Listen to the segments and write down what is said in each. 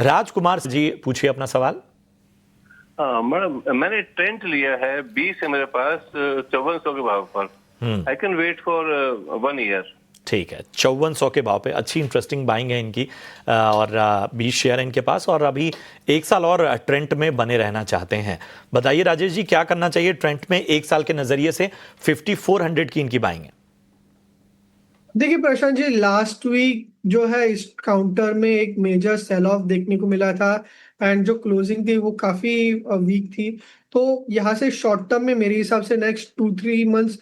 राजकुमार जी पूछिए अपना सवाल। मैडम मैंने ट्रेंट लिया है 20 है मेरे पास 5400 के भाव पर। I can wait for 1 year. ठीक है, 5400 के भाव पे अच्छी इंटरेस्टिंग बाइंग है इनकी और 20 शेयर है इनके पास और अभी 1 साल और ट्रेंट में बने रहना चाहते हैं। बताइए राजेश जी क्या करना चाहिए ट्रेंट में 1 साल के नजरिए से? 5400 की इनकी बाइंग है। देखिए प्रशांत जी, लास्ट वीक जो है इस काउंटर में एक मेजर सेल ऑफ देखने को मिला था एंड जो क्लोजिंग थी वो काफी वीक थी। तो यहाँ से शॉर्ट टर्म में मेरे हिसाब से नेक्स्ट 2-3 मंथ्स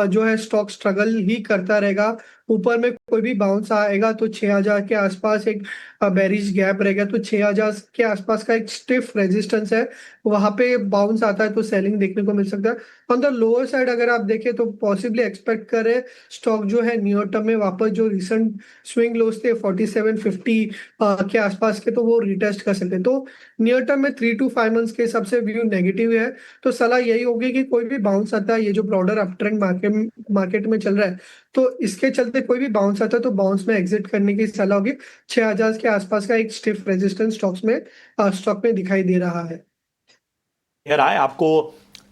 जो है स्टॉक स्ट्रगल ही करता रहेगा। ऊपर में कोई भी बाउंस आएगा तो 6000 के आसपास एक बेरिश गैप रहेगा, तो 6000 के आसपास का एक स्टिफ रेजिस्टेंस है, वहां पे बाउंस आता है तो सेलिंग देखने को मिल सकता है। ऑन द लोअर साइड अगर आप देखें तो पॉसिबली एक्सपेक्ट करें स्टॉक जो है नियर टर्म में वापस जो रिसेंट स्विंग लोस थे 4750 के आसपास के, तो वो रिटेस्ट कर सकते हैं। तो नियर टर्म में 3 to 5 मंथ्स के हिसाब से व्यू नेगेटिव है। तो सलाह यही होगी कि कोई भी बाउंस आता है, ये जो ब्रॉडर अपट्रेंड मार्केट में चल रहा है, तो इसके चलते कोई भी बाउंस आता है तो बाउंस में एग्जिट करने की सलाह होगी। 6000 के आसपास का एक स्टिफ रेजिस्टेंस स्टॉक में दिखाई दे रहा है। राय आपको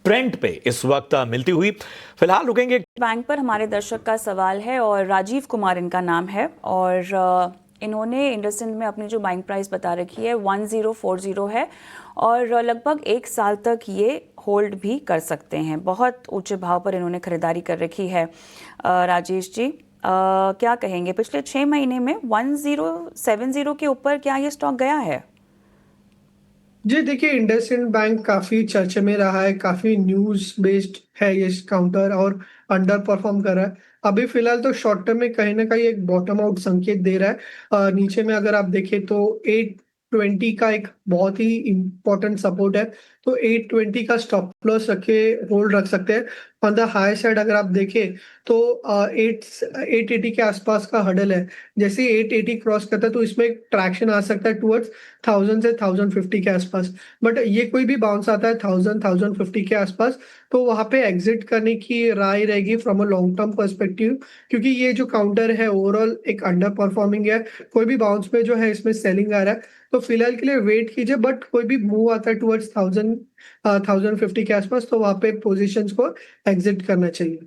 ट्रेंड पे इस वक्त मिलती हुई। फिलहाल रुकेंगे बैंक पर। हमारे दर्शक का सवाल है और राजीव कुमार इनका नाम है और इन्होंने इंडसइंड में अपनी जो बाइंग प्राइस बता रखी है 1040 है और लगभग 1 साल तक ये होल्ड भी कर सकते हैं। बहुत ऊंचे भाव पर इन्होंने खरीदारी कर रखी है। राजेश जी क्या कहेंगे, पिछले 6 महीने में 1070 के ऊपर क्या ये स्टॉक गया है? जी देखिए, इंडसइंड बैंक काफी चर्चे में रहा है, काफी न्यूज बेस्ड है ये काउंटर और अंडर परफॉर्म कर रहा है। अभी फिलहाल तो शॉर्ट टर्म में कहीं ना कहीं एक बॉटम आउट संकेत दे रहा है। नीचे में अगर आप देखें तो 820 का एक बहुत ही इंपॉर्टेंट सपोर्ट है, तो 820 का स्टॉप लॉस रखे होल्ड रख सकते हैं। ऑन द हाई साइड अगर आप देखें तो 880 के आसपास का हडल है, जैसे 880 क्रॉस करता है तो इसमें एक ट्रैक्शन आ सकता है टुवर्ड्स 1000 से 1050 के आसपास। बट ये कोई भी बाउंस आता है 1050 के आसपास तो वहां पे एग्जिट करने की राय रहेगी from a long term perspective, क्योंकि ये जो काउंटर है ओवरऑल एक अंडर परफॉर्मिंग है। कोई भी बाउंस में जो है इसमें सेलिंग आ रहा है, तो फिलहाल के लिए वेट कीजिए। बट कोई भी मूव आता है टुवर्ड्स 1050 के आसपास तो वहां पे पोजीशंस को एग्जिट करना चाहिए।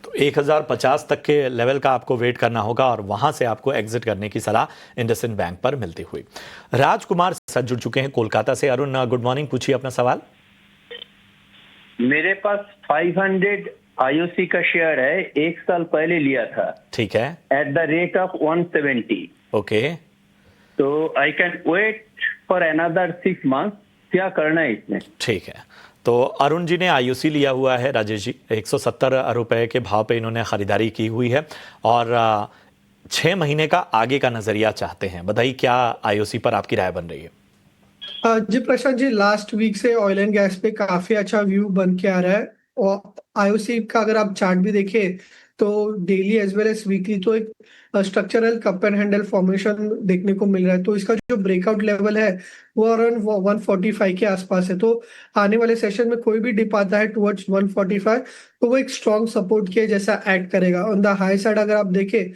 तो 1050 तक के लेवल का आपको वेट करना होगा और वहां से आपको एग्जिट करने की सलाह इंडसइंड बैंक पर मिलती हुई। राजकुमार सर जुड़ चुके हैं कोलकाता से। अरुण गुड मॉर्निंग, पूछिए अपना सवाल। मेरे पास 500 आईओसी का शेयर है, 1 साल पहले लिया था। ठीक है। At the rate of 170। Okay, तो I can wait for another 6 month. क्या करना है इसमें? ठीक है। तो अरुण जी ने आईओसी लिया हुआ है राजेश जी, 170 रुपए के भाव पे इन्होंने खरीदारी की हुई है और 6 महीने का आगे का नजरिया चाहते हैं। बताइए क्या आईओसी पर आपकी राय बन रही है? जी प्रशांत जी, लास्ट वीक से ऑयल एंड गैस पे काफी अच्छा व्यू बन के आ रहा है और आईओसी का अगर आप चार्ट भी देखें तो daily as well as weekly तो एक structural cup and handle formation देखने को मिल रहा है। तो इसका जो ब्रेकआउट लेवल है वो अराउंड 145 के आसपास है। तो आने वाले सेशन में कोई भी डिप आता है टुवर्ड्स 145 तो वो एक स्ट्रॉन्ग सपोर्ट के जैसा एक्ट करेगा। ऑन द हाई साइड अगर आप देखें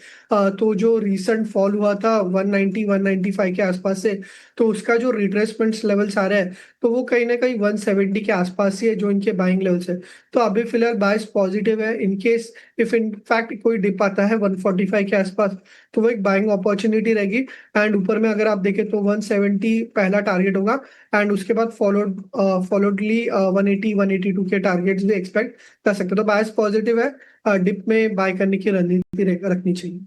तो जो रिसेंट फॉल हुआ था 190-195 के आसपास से, तो उसका जो रिट्रेसमेंट लेवल्स आ रहे हैं तो वो कहीं ना कहीं 170 के आसपास ही है जो इनके बाइंग लेवल्स है। तो अभी फिलहाल बाइस पॉजिटिव है। In case if in fact कोई डिप आता है 145 के आसपास तो वो एक बाइंग अपॉर्चुनिटी रहेगी। एंड ऊपर में अगर आप देखें तो 170 पहला टारगेट होगा एंड उसके बाद फॉलोडली 180-182 के टारगेट्स भी एक्सपेक्ट कर सकते हो। तो बायस पॉजिटिव है, डिप में बाय करने की रणनीति रखनी चाहिए।